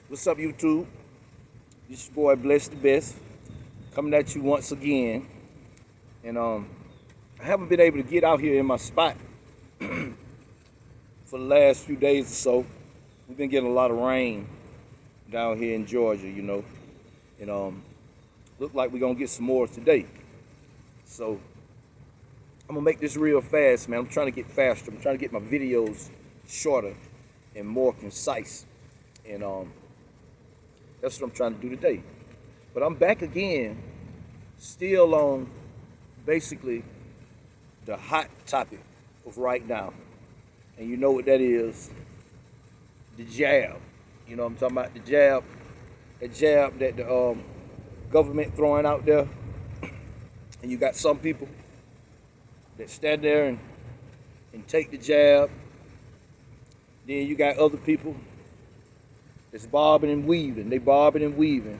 What's up, YouTube? This your boy Bless the Best, coming at you once again. And I haven't been able to get out here in my spot for the last few days or so. We've been getting a lot of rain down here in Georgia, and look like we're gonna get some more today. So I'm gonna make this real fast, man. I'm trying to get faster. I'm trying to get my videos shorter and more concise. And that's what I'm trying to do today. But I'm back again, still on basically the hot topic of right now. And you know what that is? The jab. You know what I'm talking about? The jab. The jab that the government throwing out there. And you got some people that stand there and take the jab. Then you got other people that's bobbing and weaving. They bobbing and weaving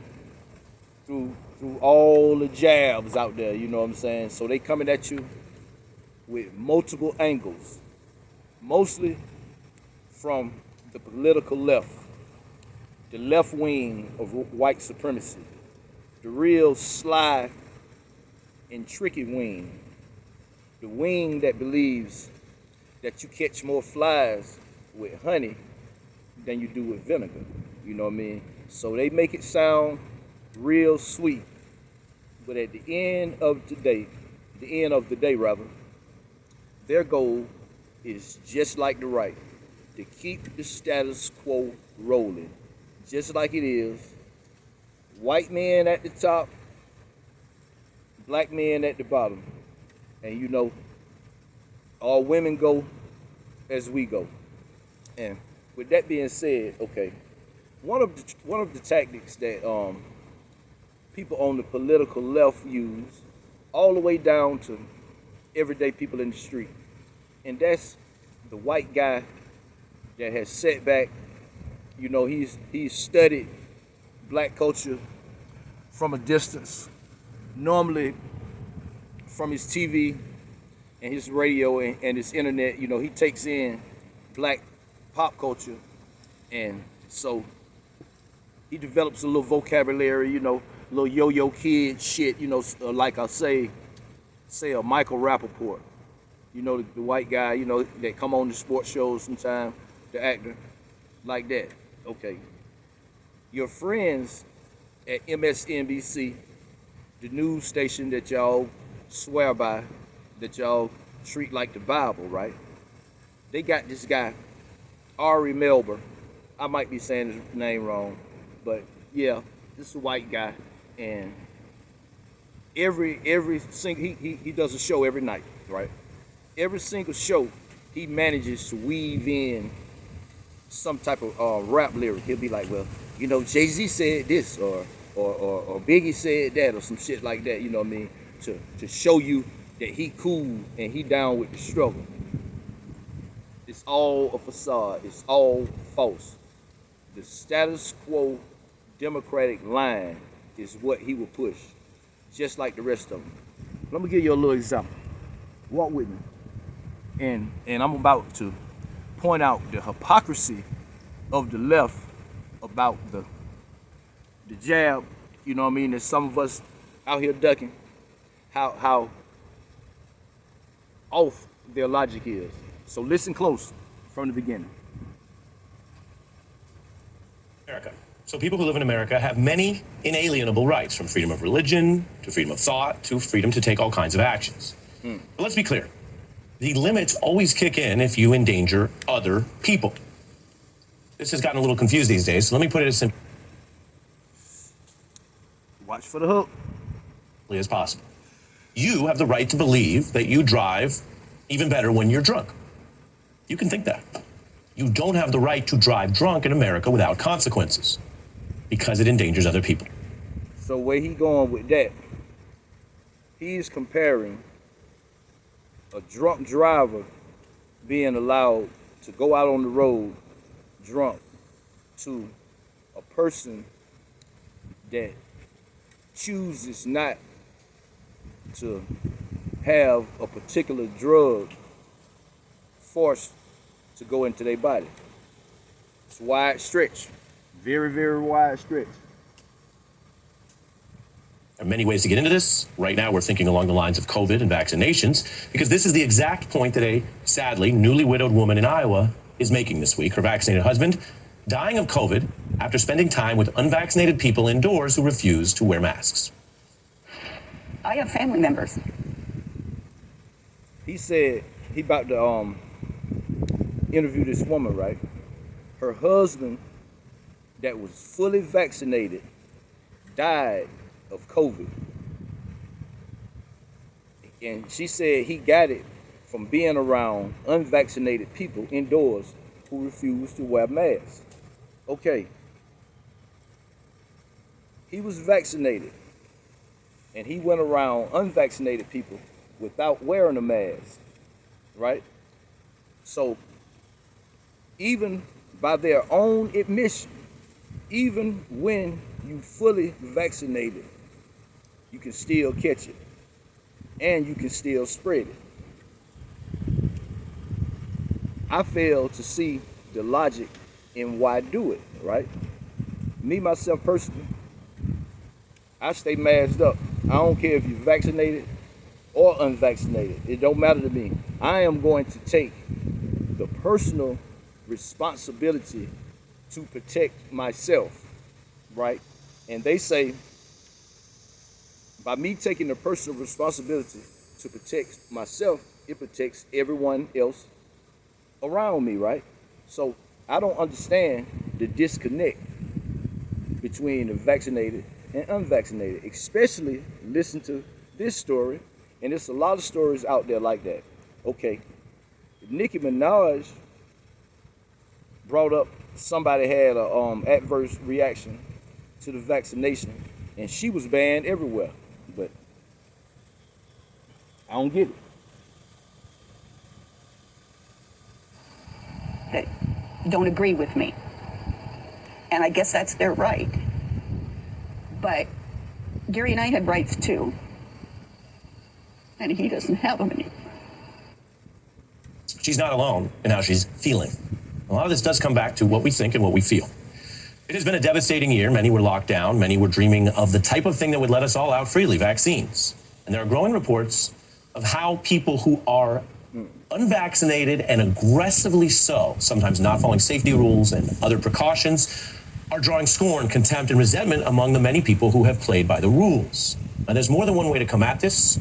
through all the jabs out there, you know what I'm saying? So they coming at you with multiple angles, mostly from the political left, the left wing of white supremacy, the real sly and tricky wing, the wing that believes that you catch more flies with honey than you do with vinegar. You know what I mean? So they make it sound real sweet. But at the end of the day, their goal is just like the right, to keep the status quo rolling. Just like it is. White men at the top, black men at the bottom. And you know, all women go as we go. And with that being said, okay, one of the tactics that people on the political left use, all the way down to everyday people in the street, and that's the white guy that has sat back. You know, he's studied black culture from a distance, normally from his TV and his radio and his internet. You know, he takes in black pop culture, and so he develops a little vocabulary, you know, little yo-yo kid shit, you know, like I'll say a Michael Rappaport, you know, the white guy, you know, that come on the sports shows sometime, the actor, like that. Okay. Your friends at MSNBC, the news station that y'all swear by, that y'all treat like the Bible, right? They got this guy, Ari Mebler. I might be saying his name wrong, but yeah, this is a white guy, and every single he does a show every night, right? Every single show, he manages to weave in some type of rap lyric. He'll be like, well, you know, Jay-Z said this, or Biggie said that, or some shit like that. You know what I mean? To show you that he cool and he down with the struggle. It's all a facade. It's all false. The status quo Democratic line is what he will push, just like the rest of them. Let me give you a little example. Walk with me. And I'm about to point out the hypocrisy of the left about the jab, you know what I mean, that some of us out here ducking, how off their logic is. So listen close from the beginning. America. So people who live in America have many inalienable rights, from freedom of religion to freedom of thought to freedom to take all kinds of actions. But let's be clear. The limits always kick in if you endanger other people. This has gotten a little confused these days, so let me put it as simply Watch for the hook. as possible. You have the right to believe that you drive even better when you're drunk. You can think that. You don't have the right to drive drunk in America without consequences, because it endangers other people. So where he going with that, he's comparing a drunk driver being allowed to go out on the road drunk to a person that chooses not to have a particular drug forced to go into their body. It's wide stretch. Very, very wide stretch. There are many ways to get into this. Right now, we're thinking along the lines of COVID and vaccinations, because this is the exact point that a, sadly, newly widowed woman in Iowa is making this week. Her vaccinated husband dying of COVID after spending time with unvaccinated people indoors who refuse to wear masks. I have family members. He said he about to interview this woman, right? Her husband that was fully vaccinated died of COVID. And she said he got it from being around unvaccinated people indoors who refuse to wear masks. Okay. He was vaccinated and he went around unvaccinated people without wearing a mask, right? So even by their own admission, even when you fully vaccinated, you can still catch it and you can still spread it. I fail to see the logic in why do it, right? Me, myself personally, I stay masked up. I don't care if you're vaccinated or unvaccinated. It don't matter to me. I am going to take the personal responsibility to protect myself, right? And they say, by me taking the personal responsibility to protect myself, it protects everyone else around me, right? So I don't understand the disconnect between the vaccinated and unvaccinated, especially listen to this story, and there's a lot of stories out there like that. Okay, Nicki Minaj brought up somebody had a adverse reaction to the vaccination, and she was banned everywhere. But I don't get it. That don't agree with me. And I guess that's their right. But Gary and I had rights too. And he doesn't have them anymore. She's not alone in how she's feeling. A lot of this does come back to what we think and what we feel. It has been a devastating year. Many were locked down. Many were dreaming of the type of thing that would let us all out freely, vaccines. And there are growing reports of how people who are unvaccinated and aggressively so, sometimes not following safety rules and other precautions, are drawing scorn, contempt, and resentment among the many people who have played by the rules. Now, there's more than one way to come at this.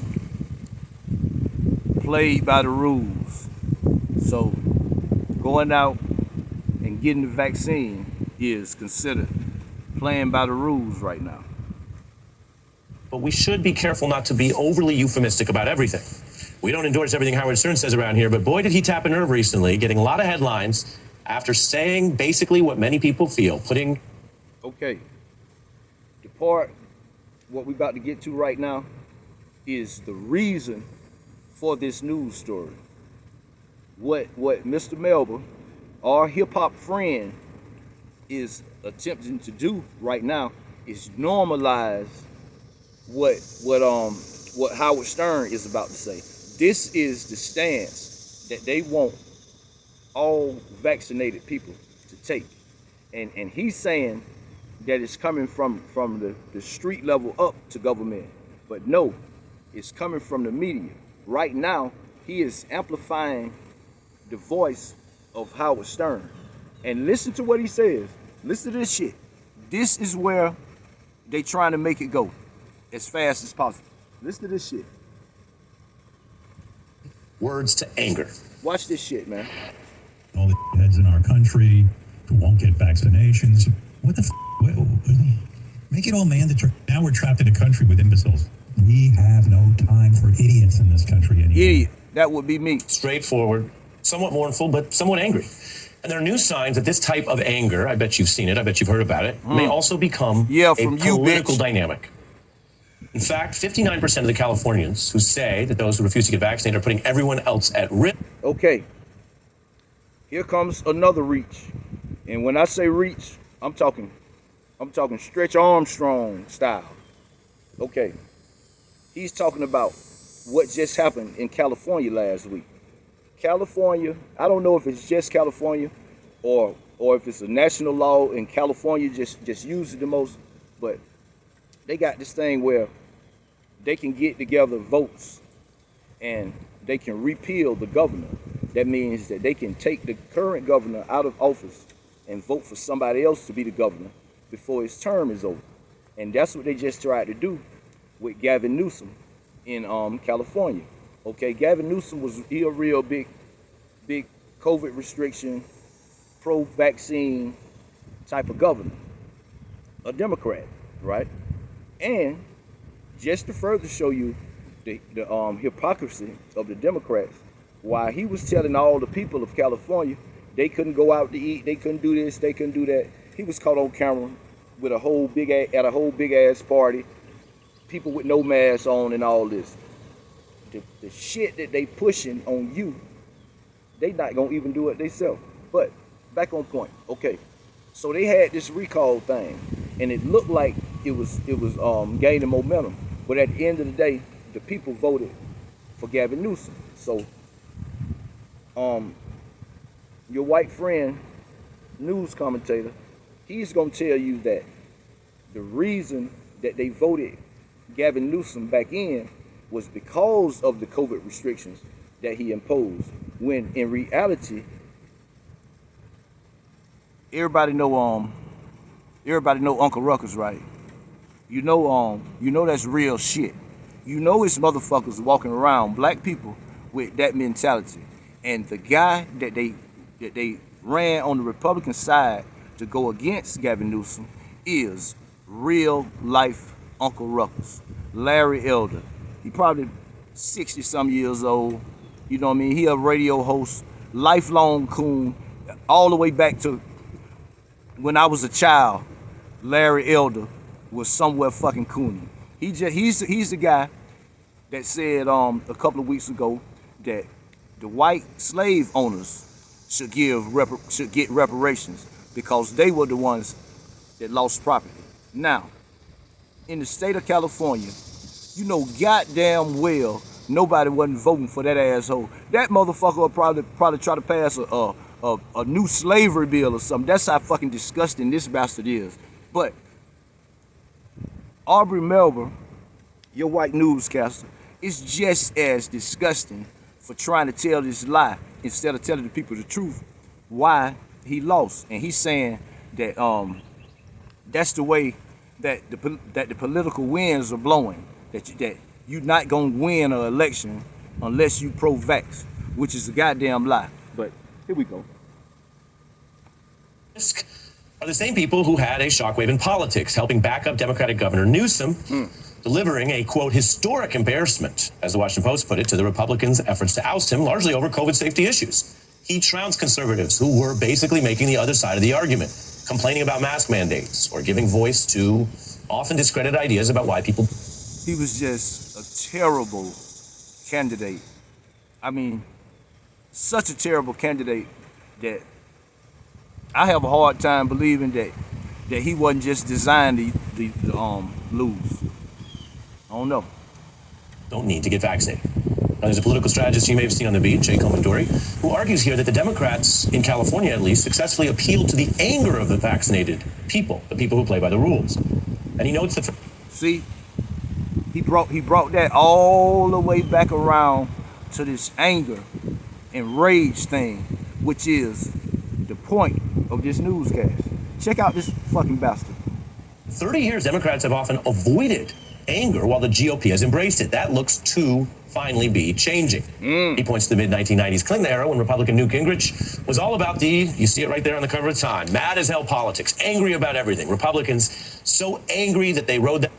Played by the rules. So going out and getting the vaccine is considered playing by the rules right now. But we should be careful not to be overly euphemistic about everything. We don't endorse everything Howard Stern says around here, but boy, did he tap a nerve recently, getting a lot of headlines after saying basically what many people feel, putting... Okay, the part, what we're about to get to right now, is the reason for this news story. What Mr. Mebler, our hip-hop friend, is attempting to do right now is normalize what Howard Stern is about to say. This is the stance that they want all vaccinated people to take. And he's saying that it's coming from the street level up to government. But no, it's coming from the media. Right now, he is amplifying the voice of Howard Stern. And listen to what he says. Listen to this shit. This is where they trying to make it go as fast as possible. Listen to this shit. Words to anger. Watch this shit, man. All the heads in our country who won't get vaccinations. What the make it all mandatory. Now we're trapped in a country with imbeciles. We have no time for idiots in this country anymore. Idiot. That would be me. Straightforward, somewhat mournful, but somewhat angry. And there are new signs that this type of anger, I bet you've seen it, I bet you've heard about it, may also become a political dynamic. In fact, 59% of the Californians who say that those who refuse to get vaccinated are putting everyone else at risk. Okay. Here comes another reach. And when I say reach, I'm talking Stretch Armstrong style. Okay. He's talking about what just happened in California last week. California, I don't know if it's just California or or if it's a national law in California, just use it the most. But they got this thing where they can get together votes and they can repeal the governor. That means that they can take the current governor out of office and vote for somebody else to be the governor before his term is over. And that's what they just tried to do with Gavin Newsom in California. Okay, Gavin Newsom was a real big COVID restriction, pro-vaccine type of governor, a Democrat, right? And just to further show you the hypocrisy of the Democrats, while he was telling all the people of California they couldn't go out to eat, they couldn't do this, they couldn't do that, he was caught on camera with a whole big ass party, people with no masks on and all this. The shit that they pushing on you, they not gonna even do it themselves. But back on point. Okay, so they had this recall thing, and it looked like it was gaining momentum. But at the end of the day, the people voted for Gavin Newsom. So, your white friend, news commentator, he's gonna tell you that the reason that they voted Gavin Newsom back in was because of the COVID restrictions that he imposed. When in reality, everybody know Uncle Ruckus, right? You know that's real shit. You know it's motherfuckers walking around, black people, with that mentality. And the guy that they ran on the Republican side to go against Gavin Newsom is real life Uncle Ruckus, Larry Elder. He probably 60 some years old. You know what I mean? He a radio host, lifelong coon, all the way back to when I was a child. Larry Elder was somewhere fucking cooning. He's the guy that said a couple of weeks ago that the white slave owners should get reparations because they were the ones that lost property. Now, in the state of California, you know goddamn well nobody wasn't voting for that asshole. That motherfucker will probably try to pass a new slavery bill or something. That's how fucking disgusting this bastard is. But Ari Mebler, your white newscaster, is just as disgusting for trying to tell this lie instead of telling the people the truth why he lost. And he's saying that that's the way that the political winds are blowing. That you're not gonna win an election unless you pro-vax, which is a goddamn lie. But here we go. Are the same people who had a shockwave in politics, helping back up Democratic Governor Newsom, delivering a, quote, historic embarrassment, as the Washington Post put it, to the Republicans' efforts to oust him, largely over COVID safety issues. He trounced conservatives who were basically making the other side of the argument, complaining about mask mandates or giving voice to often discredited ideas about why people... He was just a terrible candidate. I mean, such a terrible candidate that I have a hard time believing that he wasn't just designed to lose. I don't know. Don't need to get vaccinated. Now, there's a political strategist you may have seen on the beat, Jay Comandori, who argues here that the Democrats, in California at least, successfully appealed to the anger of the vaccinated people, the people who play by the rules. And he notes that... See, he brought that all the way back around to this anger and rage thing, which is the point of this newscast. Check out this fucking bastard. 30 years, Democrats have often avoided anger while the GOP has embraced it. That looks to finally be changing. He points to the mid-1990s Clinton era when Republican Newt Gingrich was all about you see it right there on the cover of Time, mad as hell politics, angry about everything. Republicans so angry that they rode that.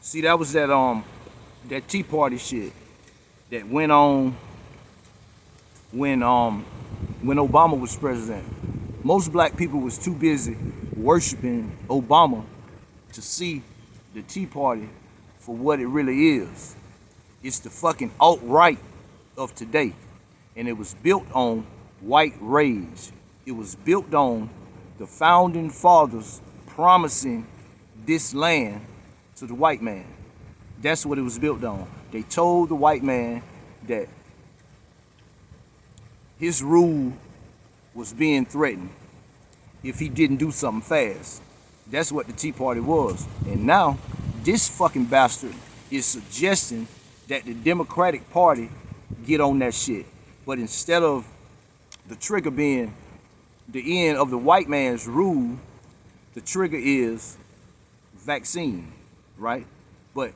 See, that was that Tea Party shit that went on when Obama was president. Most black people was too busy worshiping Obama to see the Tea Party for what it really is. It's the fucking alt-right of today. And it was built on white rage. It was built on the founding fathers promising this land to the white man. That's what it was built on. They told the white man that his rule was being threatened. if he didn't do something fast. That's what the Tea Party was. And now, this fucking bastard is suggesting that the Democratic Party get on that shit. But instead of the trigger being the end of the white man's rule, the trigger is vaccine, right? But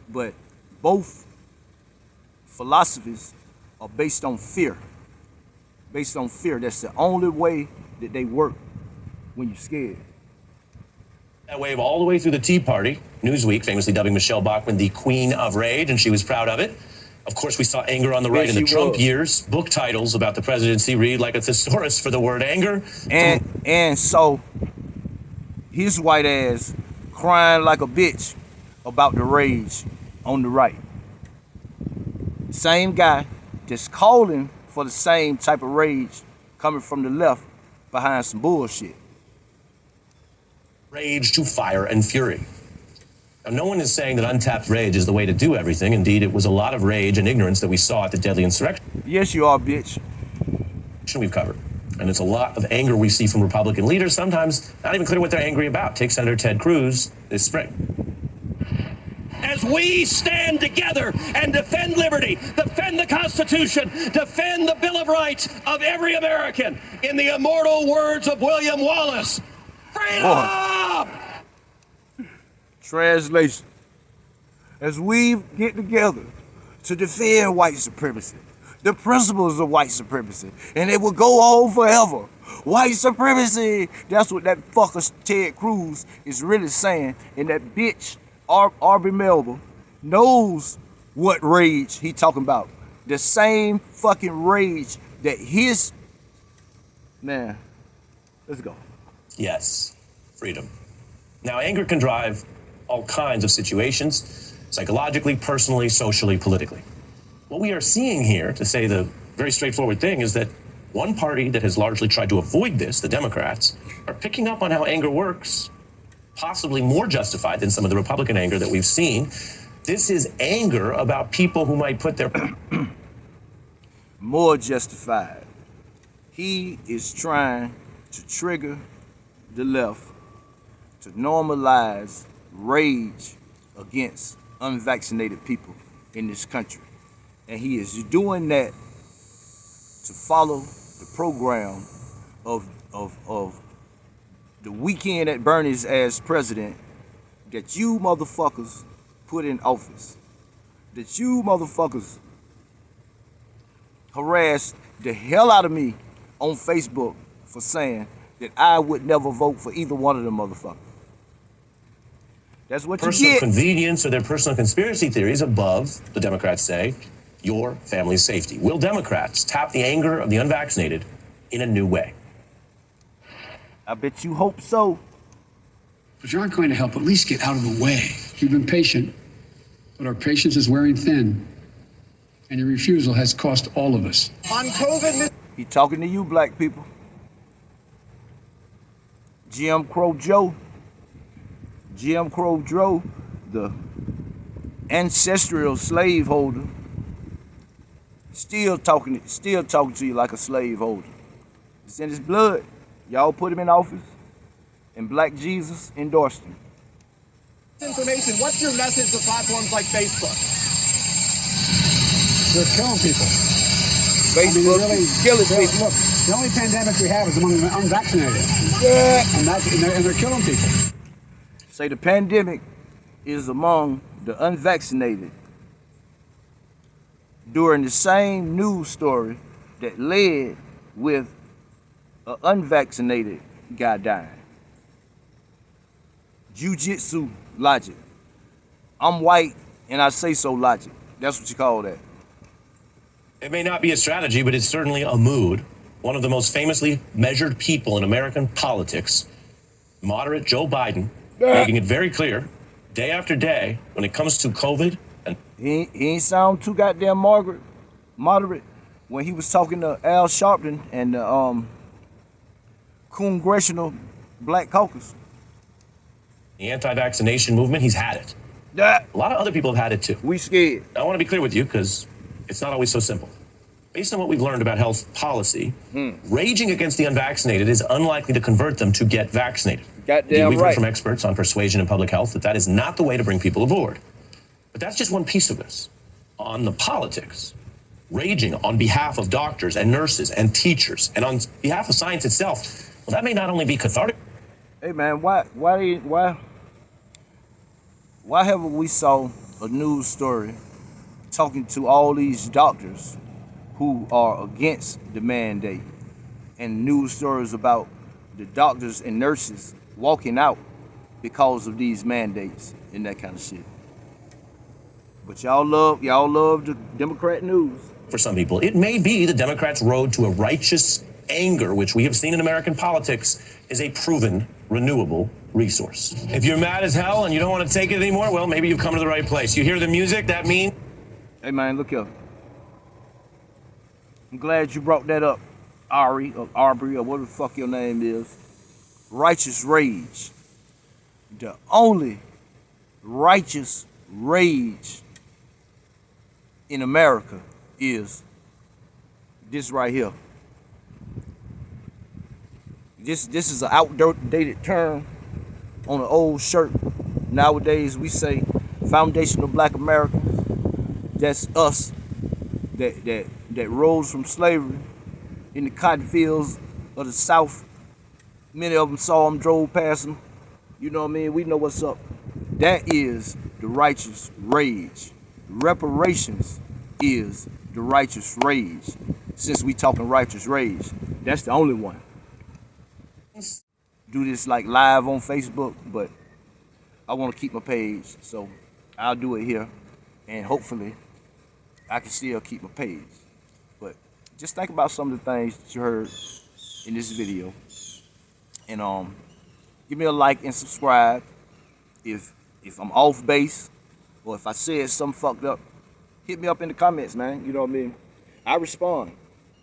both philosophies are based on fear. Based on fear. That's the only way that they work when you're scared. That wave all the way through the Tea Party. Newsweek famously dubbing Michelle Bachmann the Queen of Rage, and she was proud of it. Of course, we saw anger on the right in the Trump years. Book titles about the presidency read like a thesaurus for the word anger. And so his white ass crying like a bitch about the rage on the right. Same guy just calling for the same type of rage coming from the left behind some bullshit. Rage to fire and fury. Now, no one is saying that untapped rage is the way to do everything. Indeed, it was a lot of rage and ignorance that we saw at the deadly insurrection. Yes, you are, bitch. We've covered. And it's a lot of anger we see from Republican leaders, sometimes not even clear what they're angry about. Take Senator Ted Cruz this spring. As we stand together and defend liberty, defend the Constitution, defend the Bill of Rights of every American, in the immortal words of William Wallace, freedom! Translation. As we get together to defend white supremacy, the principles of white supremacy, and it will go on forever. White supremacy. That's what that fucker Ted Cruz is really saying. And that bitch, Ari Mebler, knows what rage he talking about. The same fucking rage that his... Man, let's go. Yes, freedom. Now, anger can drive all kinds of situations, psychologically, personally, socially, politically. What we are seeing here, to say the very straightforward thing, is that one party that has largely tried to avoid this, the Democrats, are picking up on how anger works, possibly more justified than some of the Republican anger that we've seen. This is anger about people who might put their... More justified. He is trying to trigger the left to normalize rage against unvaccinated people in this country. And he is doing that to follow the program of the weekend at Bernie's as president that you motherfuckers put in office. That you motherfuckers harassed the hell out of me on Facebook for saying that I would never vote for either one of them motherfuckers. That's what you personal get. Convenience or their personal conspiracy theories above, the Democrats say, your family's safety. Will Democrats tap the anger of the unvaccinated in a new way? I bet you hope so. But you aren't going to help. At least get out of the way. You've been patient, but our patience is wearing thin. And your refusal has cost all of us. On COVID... He talking to you, black people. Jim Crow Joe, the ancestral slaveholder, still talking to you like a slaveholder. It's in his blood. Y'all put him in office, and Black Jesus endorsed him. Information, what's your message to platforms like Facebook? They're killing people. Facebook is killing people. Look, the only pandemic we have is among the unvaccinated. Yeah. And they're killing people. Say the pandemic is among the unvaccinated during the same news story that led with an unvaccinated guy dying. Jiu-jitsu logic. I'm white and I say so logic. That's what you call that. It may not be a strategy, but it's certainly a mood. One of the most famously measured people in American politics, moderate Joe Biden, making it very clear, day after day, when it comes to COVID. And he ain't sound too goddamn moderate when he was talking to Al Sharpton and the Congressional Black Caucus. the anti-vaccination movement, he's had it. That A lot of other people have had it too. we scared. I want to be clear with you because it's not always so simple. Based on what we've learned about health policy, raging against the unvaccinated is unlikely to convert them to get vaccinated. Goddamn We've heard right. from experts on persuasion and public health that is not the way to bring people aboard. But that's just one piece of this. On the politics, raging on behalf of doctors and nurses and teachers and on behalf of science itself, well, that may not only be cathartic. Hey man, why haven't we saw a news story talking to all these doctors who are against the mandate, and news stories about the doctors and nurses walking out because of these mandates and that kind of shit? But y'all love the Democrat news. For some people, it may be the Democrats' road to a righteous anger, which we have seen in American politics, is a proven, renewable resource. If you're mad as hell and you don't want to take it anymore, well, maybe you've come to the right place. You hear the music, that means... Hey man, look here. I'm glad you brought that up, Ari, or Aubrey, or whatever the fuck your name is. Righteous rage. The only righteous rage in America is this right here. This is an outdated term on an old shirt. Nowadays we say foundational black Americans. That's us that rose from slavery in the cotton fields of the South. Many of them saw them, drove past them. You know what I mean? We know what's up. That is the righteous rage. Reparations is the righteous rage. Since we talking righteous rage, that's the only one. Do this like live on Facebook, but I want to keep my page, so I'll do it here, and hopefully I can still keep my page. But just think about some of the things that you heard in this video, and give me a like and subscribe. If I'm off base, or if I said something fucked up, hit me up in the comments, man. You know what I mean? I respond.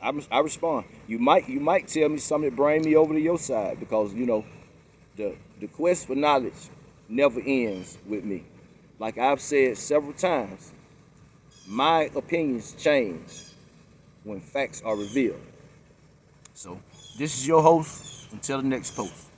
I respond. You might tell me something that bring me over to your side, because you know the quest for knowledge never ends with me. Like I've said several times, my opinions change when facts are revealed. So this is your host. Until the next post.